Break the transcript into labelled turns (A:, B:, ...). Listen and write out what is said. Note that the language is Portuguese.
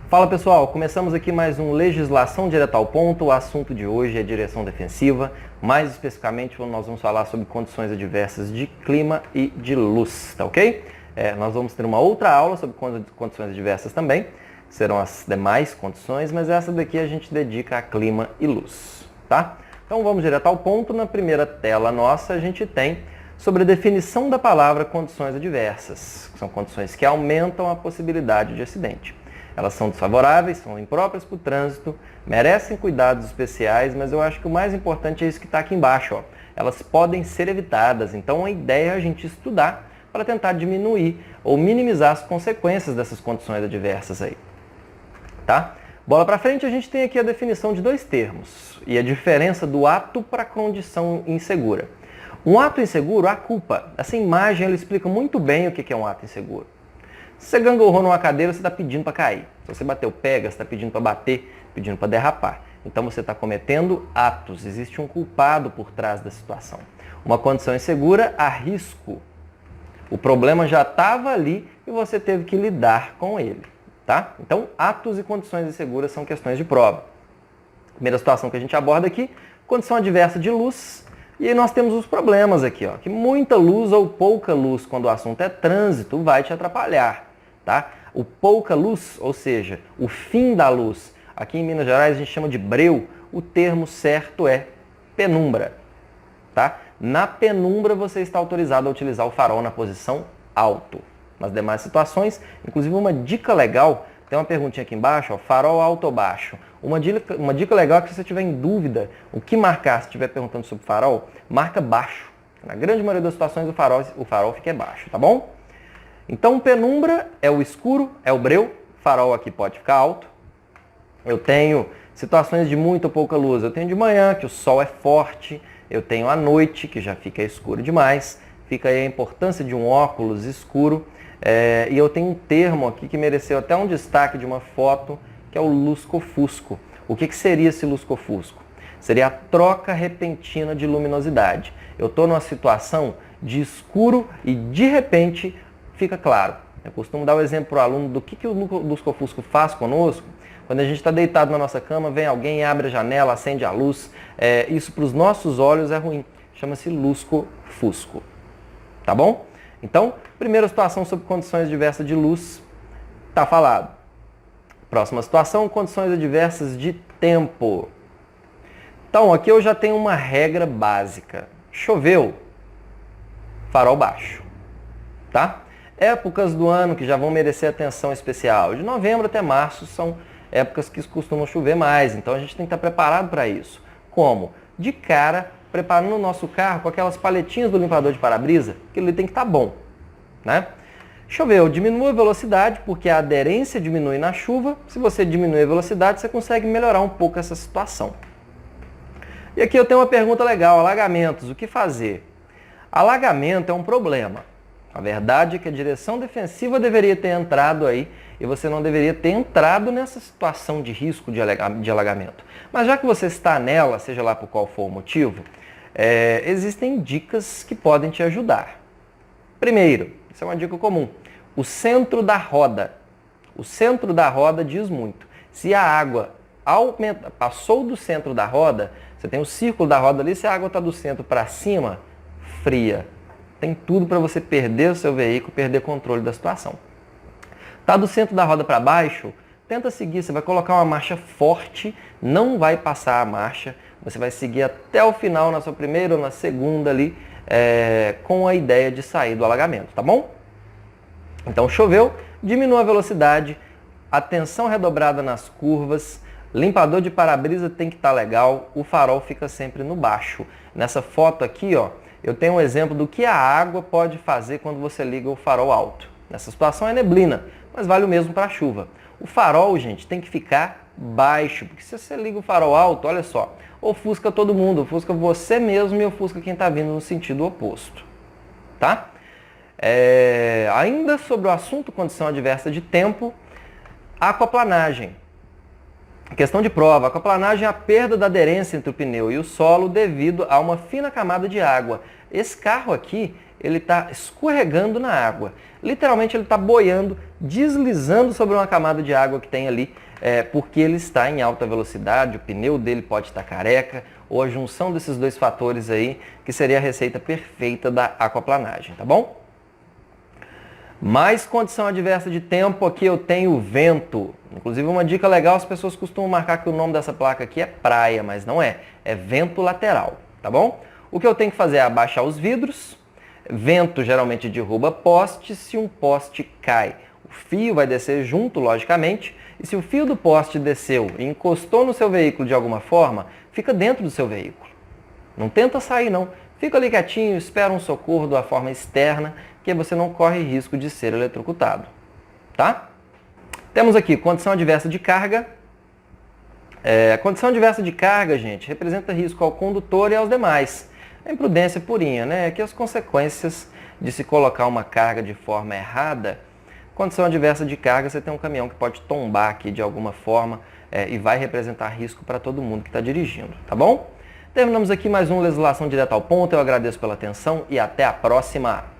A: Fala pessoal, começamos aqui mais um Legislação Direto ao Ponto. O assunto de hoje é direção defensiva. Mais especificamente, nós vamos falar sobre condições adversas de clima e de luz, tá ok? Nós vamos ter uma outra aula sobre condições adversas também, que serão as demais condições, mas essa daqui a gente dedica a clima e luz, tá? Então vamos direto ao ponto. Na primeira tela nossa a gente tem sobre a definição da palavra condições adversas, que são condições que aumentam a possibilidade de acidente. Elas são desfavoráveis, são impróprias para o trânsito, merecem cuidados especiais, mas eu acho que o mais importante é isso que está aqui embaixo, ó. Elas podem ser evitadas, então a ideia é a gente estudar para tentar diminuir ou minimizar as consequências dessas condições adversas aí, tá? Bola para frente, a gente tem aqui a definição de dois termos e a diferença do ato para a condição insegura. Um ato inseguro, a culpa. Essa imagem ela explica muito bem o que é um ato inseguro. Se você gangorrou numa cadeira, você está pedindo para cair. Se você bateu pega, você está pedindo para bater, pedindo para derrapar. Então você está cometendo atos, existe um culpado por trás da situação. Uma condição insegura, há risco. O problema já estava ali e você teve que lidar com ele. Tá? Então, atos e condições inseguras são questões de prova. Primeira situação que a gente aborda aqui, condição adversa de luz. E aí nós temos os problemas aqui, ó, que muita luz ou pouca luz, quando o assunto é trânsito, vai te atrapalhar. Tá? O pouca luz, ou seja, o fim da luz, aqui em Minas Gerais a gente chama de breu, o termo certo é penumbra. Tá? Na penumbra você está autorizado a utilizar o farol na posição alto. Nas demais situações, inclusive uma dica legal, tem uma perguntinha aqui embaixo, ó, farol alto ou baixo. Uma dica legal é que se você tiver em dúvida o que marcar, se estiver perguntando sobre farol, marca baixo. Na grande maioria das situações o farol fica baixo, tá bom? Então penumbra é o escuro, é o breu, farol aqui pode ficar alto. Eu tenho situações de muita ou pouca luz, eu tenho de manhã, que o sol é forte, eu tenho à noite, que já fica escuro demais, fica aí a importância de um óculos escuro. E eu tenho um termo aqui que mereceu até um destaque de uma foto, que é o lusco-fusco. O que seria esse lusco-fusco? Seria a troca repentina de luminosidade. Eu estou numa situação de escuro e de repente fica claro. Eu costumo dar o exemplo para o aluno do que o lusco-fusco faz conosco. Quando a gente está deitado na nossa cama, vem alguém, abre a janela, acende a luz. Isso para os nossos olhos é ruim. Chama-se lusco-fusco. Tá bom? Então, primeira situação sobre condições adversas de luz, está falado. Próxima situação, condições adversas de tempo. Então, aqui eu já tenho uma regra básica. Choveu, farol baixo. Tá? Épocas do ano que já vão merecer atenção especial. De novembro até março são épocas que costumam chover mais, então a gente tem que estar preparado para isso. Como? De cara, preparando o nosso carro com aquelas paletinhas do limpador de para-brisa, aquilo ali tem que estar bom, né? Choveu, diminua a velocidade, porque a aderência diminui na chuva. Se você diminuir a velocidade, você consegue melhorar um pouco essa situação. E aqui eu tenho uma pergunta legal, alagamentos, o que fazer? Alagamento é um problema. A verdade é que a direção defensiva deveria ter entrado aí e você não deveria ter entrado nessa situação de risco de alagamento. Mas já que você está nela, seja lá por qual for o motivo, existem dicas que podem te ajudar. Primeiro, isso é uma dica comum, o centro da roda. O centro da roda diz muito. Se a água passou do centro da roda, você tem o círculo da roda ali, se a água está do centro para cima, fria. Tem tudo para você perder o seu veículo, perder controle da situação. Está do centro da roda para baixo, tenta seguir, você vai colocar uma marcha forte, não vai passar a marcha, você vai seguir até o final na sua primeira ou na segunda ali, com a ideia de sair do alagamento, tá bom? Então choveu, diminua a velocidade, atenção redobrada nas curvas, limpador de para-brisa tem que estar legal, o farol fica sempre no baixo. Nessa foto aqui, ó, eu tenho um exemplo do que a água pode fazer quando você liga o farol alto. Nessa situação é neblina, mas vale o mesmo para a chuva. O farol, gente, tem que ficar baixo, porque se você liga o farol alto, olha só, ofusca todo mundo, ofusca você mesmo e ofusca quem está vindo no sentido oposto. Tá? Ainda sobre o assunto condição adversa de tempo, aquaplanagem. Questão de prova, a aquaplanagem é a perda da aderência entre o pneu e o solo devido a uma fina camada de água. Esse carro aqui, ele está escorregando na água. Literalmente ele está boiando, deslizando sobre uma camada de água que tem ali, porque ele está em alta velocidade, o pneu dele pode estar careca, ou a junção desses dois fatores aí, que seria a receita perfeita da aquaplanagem, tá bom? Mais condição adversa de tempo, aqui eu tenho vento. Inclusive uma dica legal, as pessoas costumam marcar que o nome dessa placa aqui é praia, mas não é. É vento lateral, tá bom? O que eu tenho que fazer é abaixar os vidros. Vento geralmente derruba poste se um poste cai. O fio vai descer junto, logicamente, e se o fio do poste desceu e encostou no seu veículo de alguma forma, fica dentro do seu veículo. Não tenta sair não. Fica ali quietinho, espera um socorro da forma externa, que você não corre risco de ser eletrocutado, tá? Temos aqui condição adversa de carga. Condição adversa de carga, gente, representa risco ao condutor e aos demais. É imprudência purinha, né? Que as consequências de se colocar uma carga de forma errada. Condição adversa de carga, você tem um caminhão que pode tombar aqui de alguma forma e vai representar risco para todo mundo que está dirigindo, tá bom? Terminamos aqui mais um Legislação Direta ao Ponto. Eu agradeço pela atenção e até a próxima.